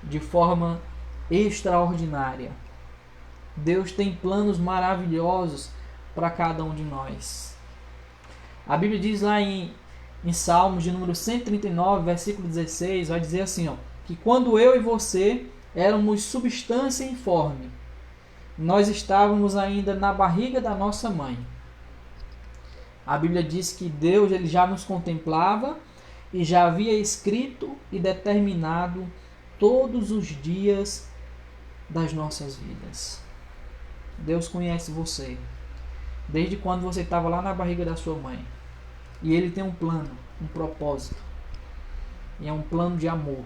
de forma extraordinária. Deus tem planos maravilhosos para cada um de nós. A Bíblia diz lá em Salmos de número 139, versículo 16, vai dizer assim, que quando eu e você éramos substância informe, nós estávamos ainda na barriga da nossa mãe. A Bíblia diz que Deus ele já nos contemplava e já havia escrito e determinado todos os dias das nossas vidas. Deus conhece você desde quando você estava lá na barriga da sua mãe. E Ele tem um plano, um propósito. E é um plano de amor.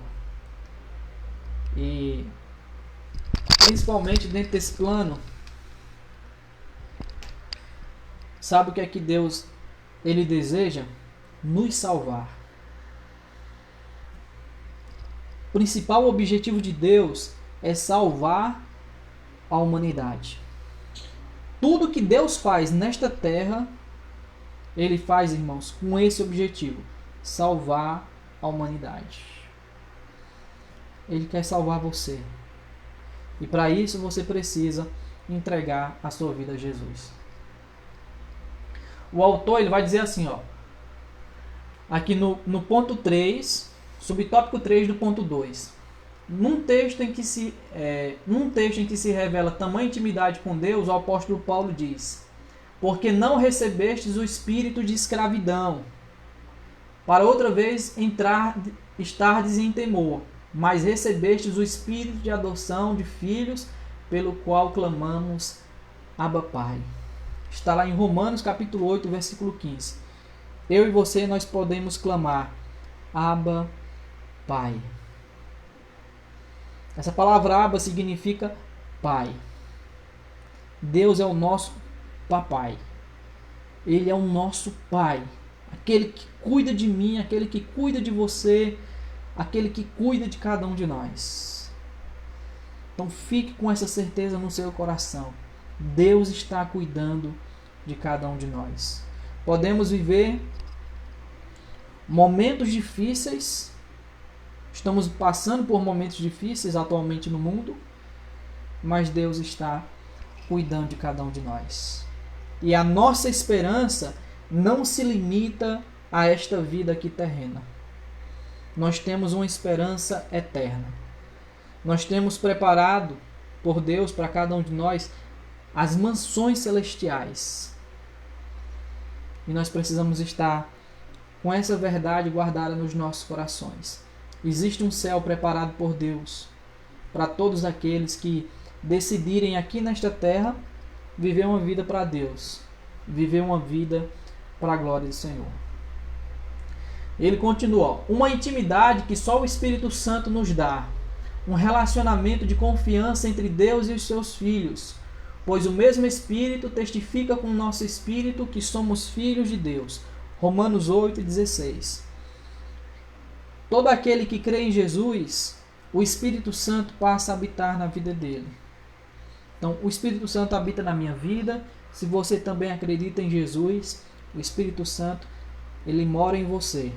E principalmente dentro desse plano, sabe o que é que Deus ele deseja? Nos salvar. O principal objetivo de Deus é salvar a humanidade. Tudo que Deus faz nesta terra, Ele faz, irmãos, com esse objetivo: salvar a humanidade. Ele quer salvar você. E para isso você precisa entregar a sua vida a Jesus. O autor ele vai dizer assim, aqui no ponto 3, subtópico 3 do ponto 2. Num texto em que se revela tamanha intimidade com Deus, o apóstolo Paulo diz: porque não recebestes o espírito de escravidão, para outra vez estardes em temor, mas recebestes o espírito de adoção de filhos, pelo qual clamamos, Abba Pai. Está lá em Romanos capítulo 8, versículo 15. Eu e você, nós podemos clamar, Abba Pai. Essa palavra Abba significa Pai. Deus é o nosso Papai. Ele é o nosso Pai. Aquele que cuida de mim, aquele que cuida de você, aquele que cuida de cada um de nós. Então fique com essa certeza no seu coração. Deus está cuidando de cada um de nós. Podemos viver momentos difíceis. Estamos passando por momentos difíceis atualmente no mundo, mas Deus está cuidando de cada um de nós. E a nossa esperança não se limita a esta vida aqui terrena. Nós temos uma esperança eterna. Nós temos preparado por Deus para cada um de nós as mansões celestiais. E nós precisamos estar com essa verdade guardada nos nossos corações. Existe um céu preparado por Deus para todos aqueles que decidirem aqui nesta terra viver uma vida para Deus, viver uma vida para a glória do Senhor. Ele continua, uma intimidade que só o Espírito Santo nos dá, um relacionamento de confiança entre Deus e os seus filhos, pois o mesmo Espírito testifica com o nosso espírito que somos filhos de Deus. Romanos 8,16. Todo aquele que crê em Jesus, o Espírito Santo passa a habitar na vida dele. Então, o Espírito Santo habita na minha vida. Se você também acredita em Jesus, o Espírito Santo, ele mora em você.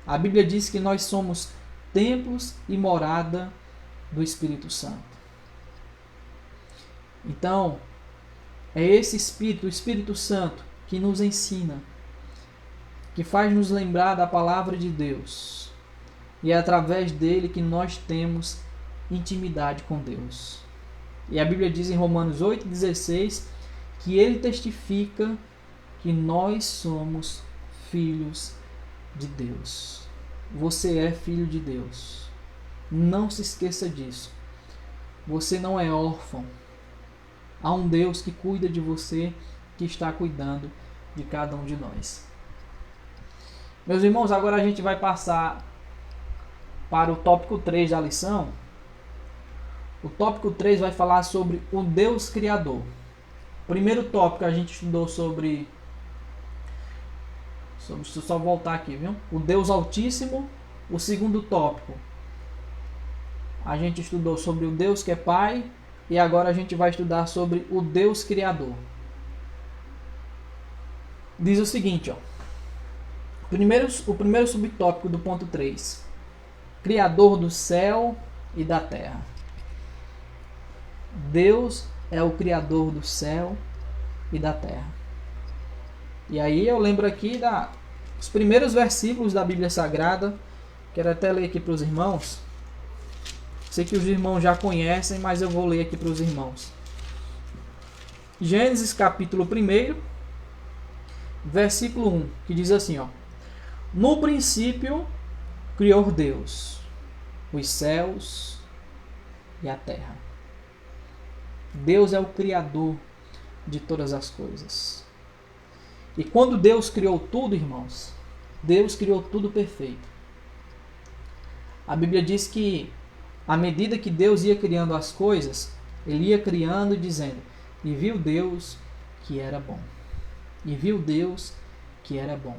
A Bíblia diz que nós somos templos e morada do Espírito Santo. Então, é esse Espírito, o Espírito Santo, que nos ensina, que faz nos lembrar da palavra de Deus. E é através dele que nós temos intimidade com Deus. E a Bíblia diz em Romanos 8,16 que ele testifica que nós somos filhos de Deus. Você é filho de Deus. Não se esqueça disso. Você não é órfão. Há um Deus que cuida de você, que está cuidando de cada um de nós. Meus irmãos, agora a gente vai passar para o tópico 3 da lição. O tópico 3 vai falar sobre o Deus Criador. O primeiro tópico a gente estudou sobre... Deixa eu só voltar aqui, viu? O Deus Altíssimo. O segundo tópico a gente estudou sobre o Deus que é Pai. E agora a gente vai estudar sobre o Deus Criador. Diz o seguinte, ó. O primeiro subtópico do ponto 3. Criador do céu e da terra. Deus é o Criador do céu e da terra. E aí eu lembro aqui dos primeiros versículos da Bíblia Sagrada. Quero até ler aqui para os irmãos. Sei que os irmãos já conhecem, mas eu vou ler aqui para os irmãos. Gênesis capítulo 1, versículo 1, que diz assim, ó. No princípio criou Deus os céus e a terra. Deus é o Criador de todas as coisas. E quando Deus criou tudo, irmãos, Deus criou tudo perfeito. A Bíblia diz que à medida que Deus ia criando as coisas, ele ia criando e dizendo, e viu Deus que era bom. E viu Deus que era bom.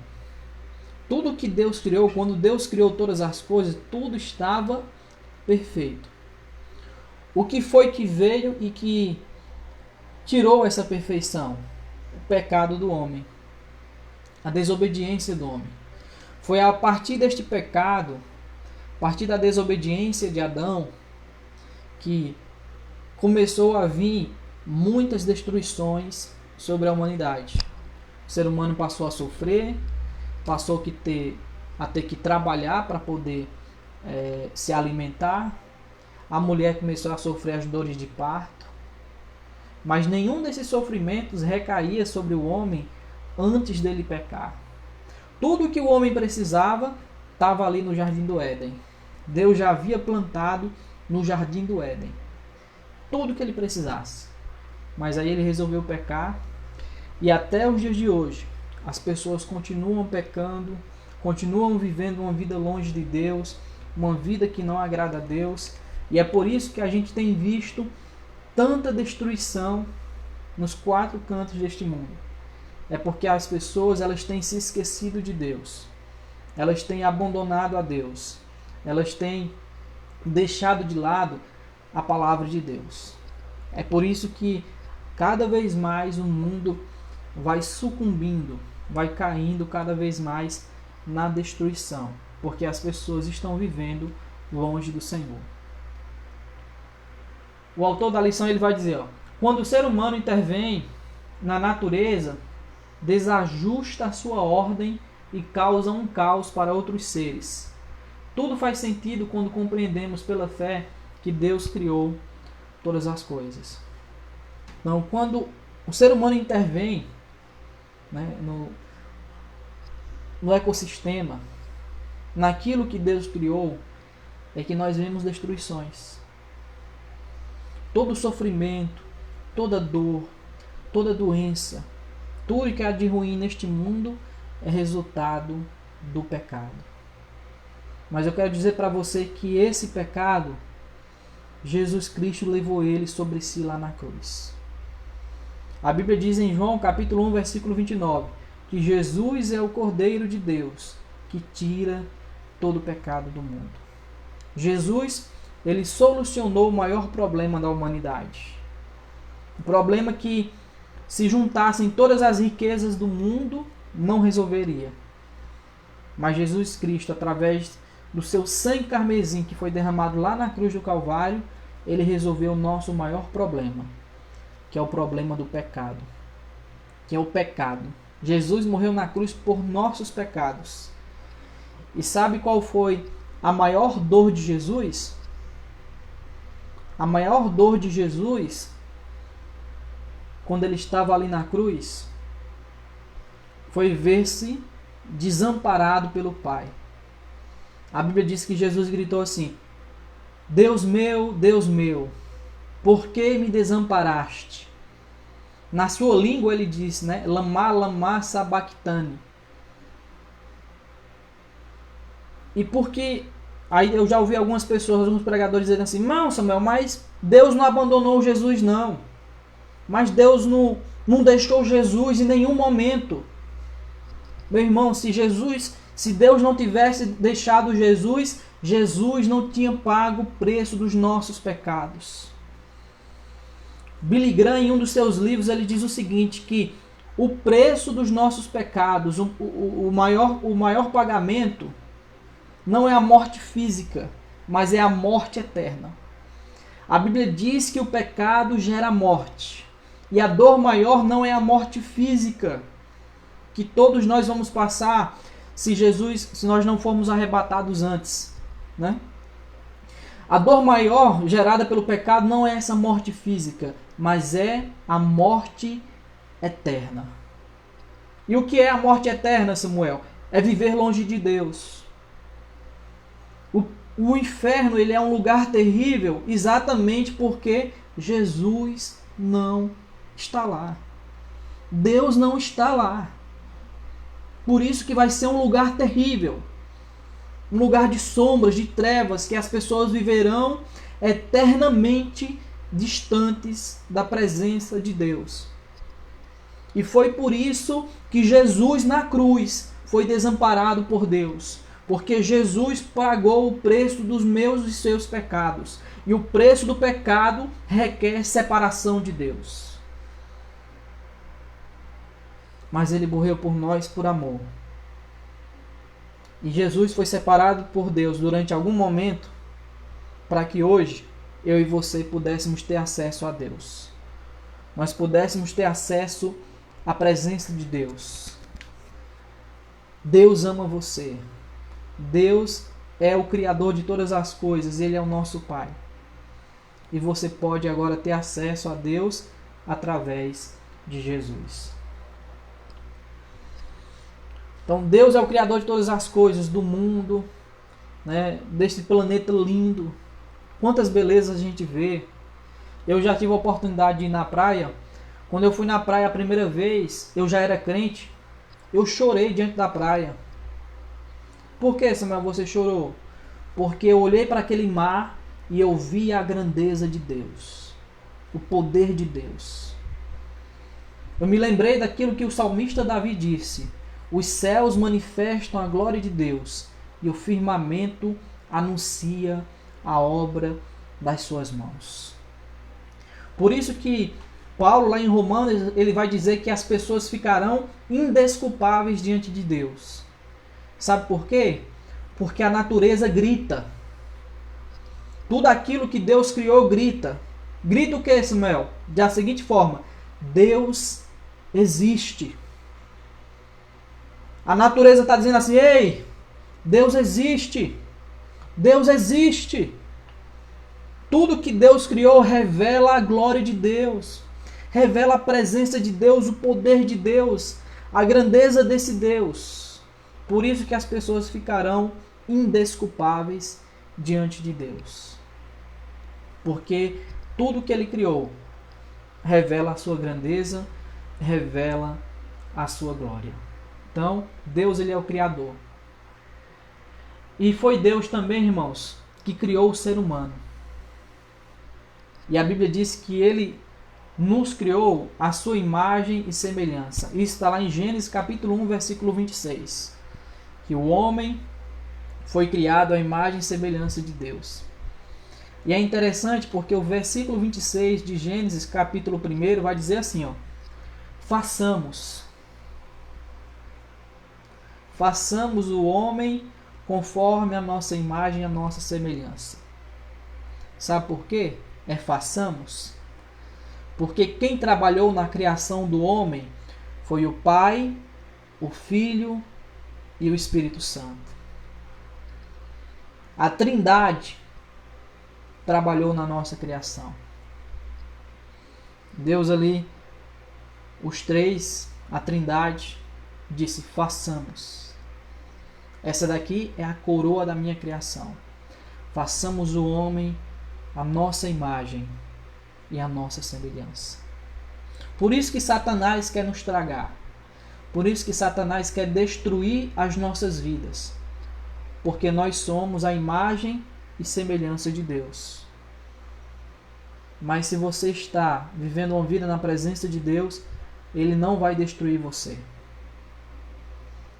Tudo que Deus criou, quando Deus criou todas as coisas, tudo estava perfeito. O que foi que veio e que tirou essa perfeição? O pecado do homem. A desobediência do homem. Foi a partir deste pecado, a partir da desobediência de Adão, que começou a vir muitas destruições sobre a humanidade. O ser humano passou a sofrer, passou a ter que trabalhar para poder se alimentar. A mulher começou a sofrer as dores de parto. Mas nenhum desses sofrimentos recaía sobre o homem antes dele pecar. Tudo que o homem precisava estava ali no Jardim do Éden. Deus já havia plantado no Jardim do Éden tudo que ele precisasse. Mas aí ele resolveu pecar. E até os dias de hoje, as pessoas continuam pecando, continuam vivendo uma vida longe de Deus, uma vida que não agrada a Deus. E é por isso que a gente tem visto tanta destruição nos quatro cantos deste mundo. É porque as pessoas elas têm se esquecido de Deus. Elas têm abandonado a Deus. Elas têm deixado de lado a palavra de Deus. É por isso que cada vez mais o mundo vai sucumbindo, vai caindo cada vez mais na destruição, porque as pessoas estão vivendo longe do Senhor. O autor da lição ele vai dizer, quando o ser humano intervém na natureza, desajusta a sua ordem e causa um caos para outros seres. Tudo faz sentido quando compreendemos pela fé que Deus criou todas as coisas. Então, quando o ser humano intervém, né, no ecossistema, naquilo que Deus criou, é que nós vemos destruições. Todo sofrimento, toda dor, toda doença, tudo que há de ruim neste mundo é resultado do pecado. Mas eu quero dizer para você que esse pecado, Jesus Cristo levou ele sobre si lá na cruz. A Bíblia diz em João capítulo 1, versículo 29, que Jesus é o Cordeiro de Deus que tira todo o pecado do mundo. Jesus, ele solucionou o maior problema da humanidade. O problema que, se juntassem todas as riquezas do mundo, não resolveria. Mas Jesus Cristo, através do seu sangue carmesim que foi derramado lá na cruz do Calvário, ele resolveu o nosso maior problema, que é o problema do pecado. Que é o pecado. Jesus morreu na cruz por nossos pecados. E sabe qual foi a maior dor de Jesus? A maior dor de Jesus, quando ele estava ali na cruz, foi ver-se desamparado pelo Pai. A Bíblia diz que Jesus gritou assim: Deus meu, por que me desamparaste? Na sua língua ele disse, né? Lama, lama, sabachthani. E porque, aí eu já ouvi algumas pessoas, alguns pregadores dizendo assim: não, Samuel, mas Deus não abandonou Jesus, não. Mas Deus não deixou Jesus em nenhum momento. Meu irmão, se Deus não tivesse deixado Jesus, Jesus não tinha pago o preço dos nossos pecados. Billy Graham, em um dos seus livros, ele diz o seguinte, que o preço dos nossos pecados, o maior pagamento, não é a morte física, mas é a morte eterna. A Bíblia diz que o pecado gera morte. E a dor maior não é a morte física, que todos nós vamos passar se nós não formos arrebatados antes, né? A dor maior gerada pelo pecado não é essa morte física, mas é a morte eterna. E o que é a morte eterna, Samuel? É viver longe de Deus. O inferno, ele é um lugar terrível exatamente porque Jesus não está lá. Deus não está lá. Por isso que vai ser um lugar terrível. Um lugar de sombras, de trevas, que as pessoas viverão eternamente distantes da presença de Deus. E foi por isso que Jesus na cruz foi desamparado por Deus. Porque Jesus pagou o preço dos meus e seus pecados. E o preço do pecado requer separação de Deus. Mas ele morreu por nós por amor. E Jesus foi separado por Deus durante algum momento para que hoje eu e você pudéssemos ter acesso a Deus. Nós pudéssemos ter acesso à presença de Deus. Deus ama você. Deus é o Criador de todas as coisas. Ele é o nosso Pai. E você pode agora ter acesso a Deus através de Jesus. Então Deus é o Criador de todas as coisas, do mundo, né, deste planeta lindo. Quantas belezas a gente vê. Eu já tive a oportunidade de ir na praia. Quando eu fui na praia a primeira vez, eu já era crente. Eu chorei diante da praia. Por que, Samuel, você chorou? Porque eu olhei para aquele mar e eu vi a grandeza de Deus. O poder de Deus. Eu me lembrei daquilo que o salmista Davi disse: os céus manifestam a glória de Deus e o firmamento anuncia a obra das suas mãos. Por isso que Paulo, lá em Romanos, ele vai dizer que as pessoas ficarão indesculpáveis diante de Deus. Sabe por quê? Porque a natureza grita. Tudo aquilo que Deus criou grita. Grita o que, Samuel? Da seguinte forma: Deus existe. A natureza está dizendo assim: ei, Deus existe. Deus existe. Tudo que Deus criou revela a glória de Deus. Revela a presença de Deus, o poder de Deus, a grandeza desse Deus. Por isso que as pessoas ficarão indesculpáveis diante de Deus. Porque tudo que Ele criou revela a sua grandeza, revela a sua glória. Então, Deus, Ele é o Criador. E foi Deus também, irmãos, que criou o ser humano. E a Bíblia diz que Ele nos criou a sua imagem e semelhança. Isso está lá em Gênesis capítulo 1, versículo 26. Que o homem foi criado à imagem e semelhança de Deus. E é interessante porque o versículo 26 de Gênesis capítulo 1 vai dizer assim, façamos o homem conforme a nossa imagem e a nossa semelhança. Sabe por quê? Façamos. Porque quem trabalhou na criação do homem foi o Pai, o Filho e o Espírito Santo. A Trindade trabalhou na nossa criação. Deus ali, os três, a Trindade, disse, façamos. Essa daqui é a coroa da minha criação. Façamos o homem a nossa imagem e a nossa semelhança. Por isso que Satanás quer nos tragar. Por isso que Satanás quer destruir as nossas vidas. Porque nós somos a imagem e semelhança de Deus. Mas se você está vivendo uma vida na presença de Deus, Ele não vai destruir você.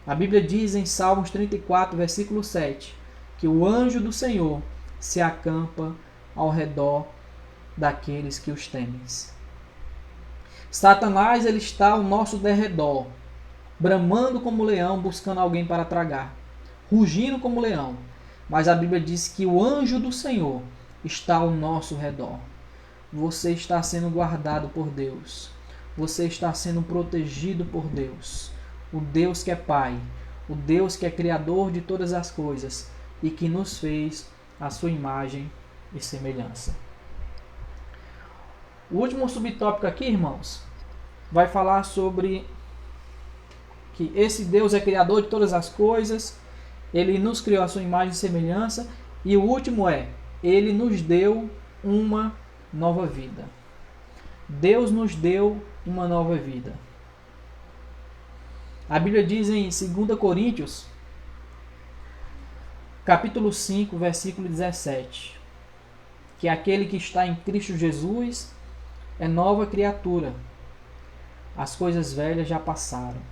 A Bíblia diz em Salmos 34, versículo 7, que o anjo do Senhor se acampa ao redor daqueles que os temem. Satanás, ele está ao nosso derredor, bramando como leão, buscando alguém para tragar, rugindo como leão. Mas a Bíblia diz que o anjo do Senhor está ao nosso redor. Você está sendo guardado por Deus. Você está sendo protegido por Deus. O Deus que é Pai, o Deus que é Criador de todas as coisas e que nos fez a sua imagem e semelhança. O último subtópico aqui, irmãos, vai falar sobre que esse Deus é Criador de todas as coisas, Ele nos criou a sua imagem e semelhança, e o último Ele nos deu uma nova vida. Deus nos deu uma nova vida. A Bíblia diz em 2 Coríntios, capítulo 5, versículo 17, que aquele que está em Cristo Jesus é nova criatura. As coisas velhas já passaram,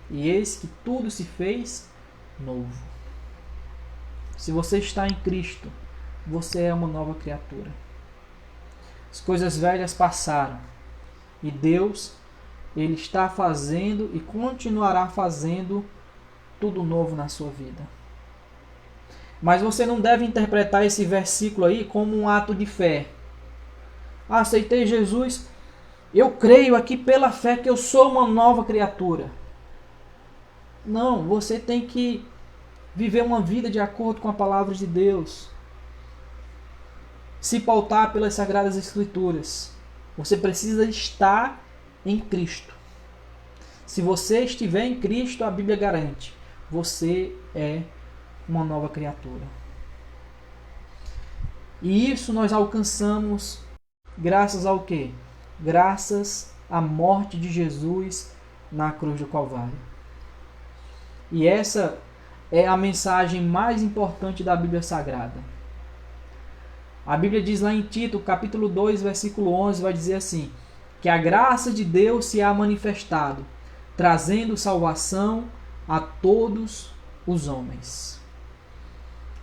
e eis que tudo se fez novo. Se você está em Cristo, você é uma nova criatura. As coisas velhas passaram, e Deus, Ele está fazendo e continuará fazendo tudo novo na sua vida. Mas você não deve interpretar esse versículo aí como um ato de fé. Aceitei Jesus, eu creio aqui pela fé que eu sou uma nova criatura. Não, você tem que viver uma vida de acordo com a palavra de Deus. Se pautar pelas Sagradas Escrituras. Você precisa estar em Cristo. Se você estiver em Cristo, a Bíblia garante, você é uma nova criatura. E isso nós alcançamos graças ao quê? Graças à morte de Jesus na cruz do Calvário. E essa é a mensagem mais importante da Bíblia Sagrada. A Bíblia diz lá em Tito, capítulo 2, versículo 11, vai dizer assim, que a graça de Deus se há manifestado, trazendo salvação a todos os homens.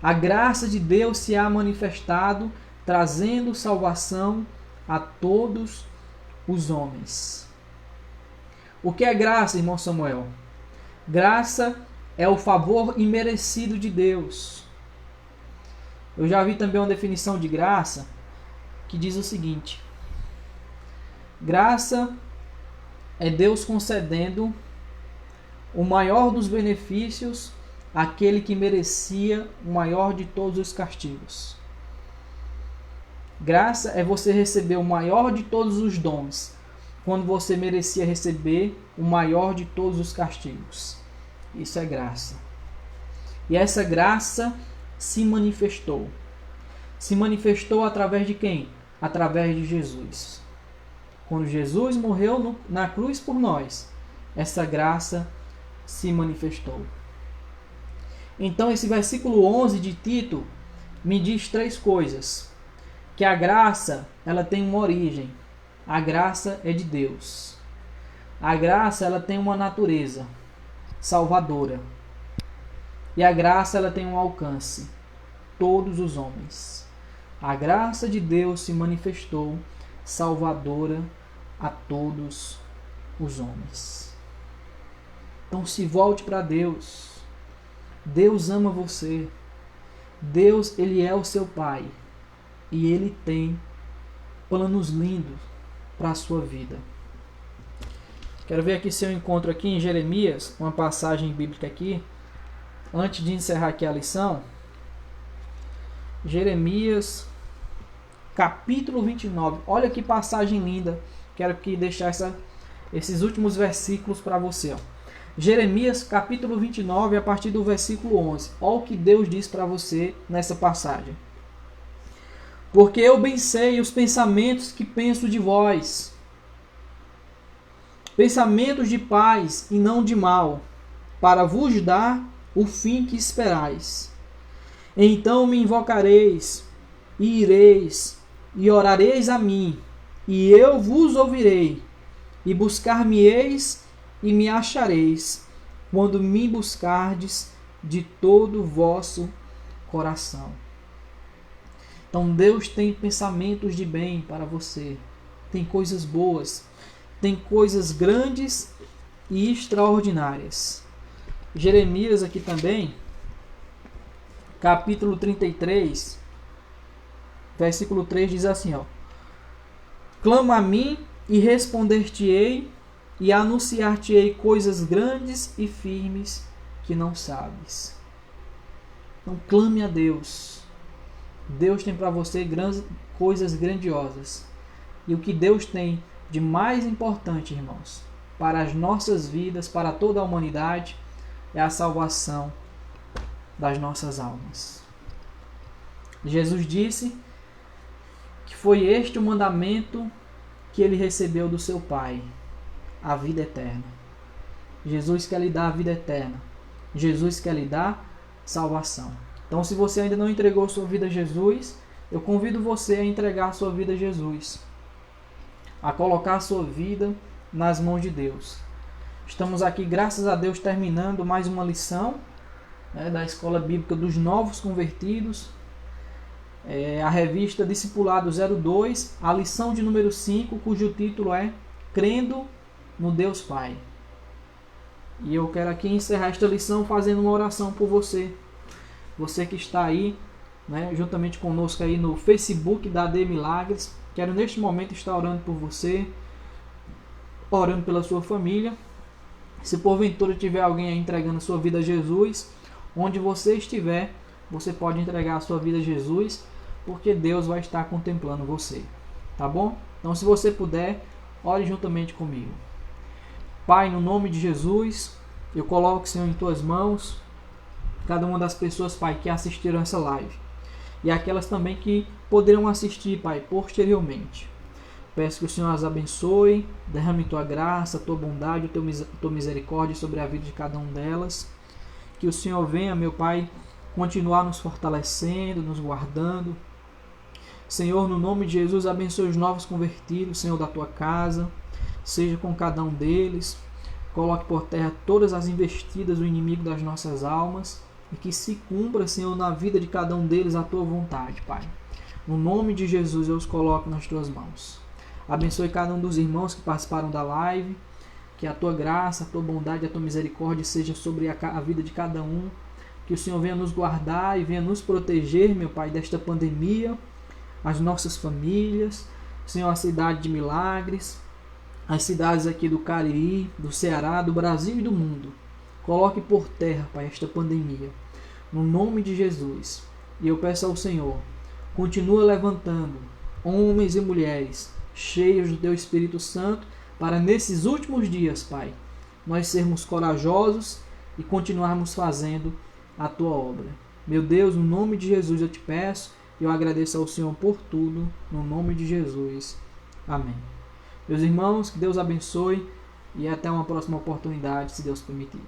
A graça de Deus se há manifestado, trazendo salvação a todos os homens. O que é graça, irmão Samuel? Graça é o favor imerecido de Deus. Eu já vi também uma definição de graça que diz o seguinte: graça é Deus concedendo o maior dos benefícios àquele que merecia o maior de todos os castigos. Graça é você receber o maior de todos os dons, quando você merecia receber o maior de todos os castigos. Isso é graça. E essa graça se manifestou. Se manifestou através de quem? Através de Jesus. Quando Jesus morreu na cruz por nós, essa graça se manifestou. Então esse versículo 11 de Tito me diz 3 coisas. Que a graça, ela tem uma origem. A graça é de Deus. A graça, ela tem uma natureza salvadora. E a graça, ela tem um alcance. Todos os homens. A graça de Deus se manifestou salvadora a todos os homens. Então se volte para Deus. Deus ama você. Deus, Ele é o seu Pai. E Ele tem planos lindos para a sua vida. Quero ver aqui se eu encontro aqui em Jeremias, uma passagem bíblica aqui, antes de encerrar aqui a lição. Jeremias, capítulo 29. Olha que passagem linda. Quero que deixar esses últimos versículos para você. Ó. Jeremias, capítulo 29, a partir do versículo 11. Olha o que Deus diz para você nessa passagem. Porque eu bem sei os pensamentos que penso de vós, pensamentos de paz e não de mal, para vos dar o fim que esperais. Então me invocareis, e ireis, e orareis a mim, e eu vos ouvirei, e buscar-me-eis, e me achareis, quando me buscardes de todo o vosso coração. Então Deus tem pensamentos de bem para você, tem coisas boas, tem coisas grandes e extraordinárias. Jeremias aqui também, capítulo 33, versículo 3 diz assim, ó: clama a mim e responder-te-ei e anunciar-te-ei coisas grandes e firmes que não sabes. Então clame a Deus. Deus tem para você coisas grandiosas. E o que Deus tem de mais importante, irmãos, para as nossas vidas, para toda a humanidade, é a salvação das nossas almas. Jesus disse que foi este o mandamento que ele recebeu do seu Pai, a vida eterna. Jesus quer lhe dar a vida eterna. Jesus quer lhe dar salvação. Então, se você ainda não entregou sua vida a Jesus, eu convido você a entregar a sua vida a Jesus, a colocar a sua vida nas mãos de Deus. Estamos aqui, graças a Deus, terminando mais uma lição da Escola Bíblica dos Novos Convertidos, a revista Discipulado 02, a lição de número 5, cujo título é Crendo no Deus Pai. E eu quero aqui encerrar esta lição fazendo uma oração por você. Você que está aí, juntamente conosco aí no Facebook da AD Milagres. Quero neste momento estar orando por você, orando pela sua família. Se porventura tiver alguém aí entregando a sua vida a Jesus, onde você estiver, você pode entregar a sua vida a Jesus, porque Deus vai estar contemplando você. Tá bom? Então, se você puder, ore juntamente comigo. Pai, no nome de Jesus, eu coloco, Senhor, em tuas mãos cada uma das pessoas, Pai, que assistiram essa live, e aquelas também que poderão assistir, Pai, posteriormente. Peço que o Senhor as abençoe, derrame tua graça, tua bondade, tua misericórdia sobre a vida de cada um delas. Que o Senhor venha, meu Pai, continuar nos fortalecendo, nos guardando. Senhor, no nome de Jesus, abençoe os novos convertidos, Senhor, da tua casa. Seja com cada um deles. Coloque por terra todas as investidas do inimigo das nossas almas. E que se cumpra, Senhor, na vida de cada um deles a tua vontade, Pai. No nome de Jesus eu os coloco nas tuas mãos. Abençoe cada um dos irmãos que participaram da live. Que a tua graça, a tua bondade, a tua misericórdia seja sobre a vida de cada um. Que o Senhor venha nos guardar e venha nos proteger, meu Pai, desta pandemia. As nossas famílias. Senhor, a cidade de Milagres. As cidades aqui do Cariri, do Ceará, do Brasil e do mundo. Coloque por terra, Pai, esta pandemia. No nome de Jesus. E eu peço ao Senhor, continua levantando homens e mulheres cheios do Teu Espírito Santo, para nesses últimos dias, Pai, nós sermos corajosos e continuarmos fazendo a tua obra. Meu Deus, no nome de Jesus eu te peço e eu agradeço ao Senhor por tudo, no nome de Jesus. Amém. Meus irmãos, que Deus abençoe e até uma próxima oportunidade, se Deus permitir.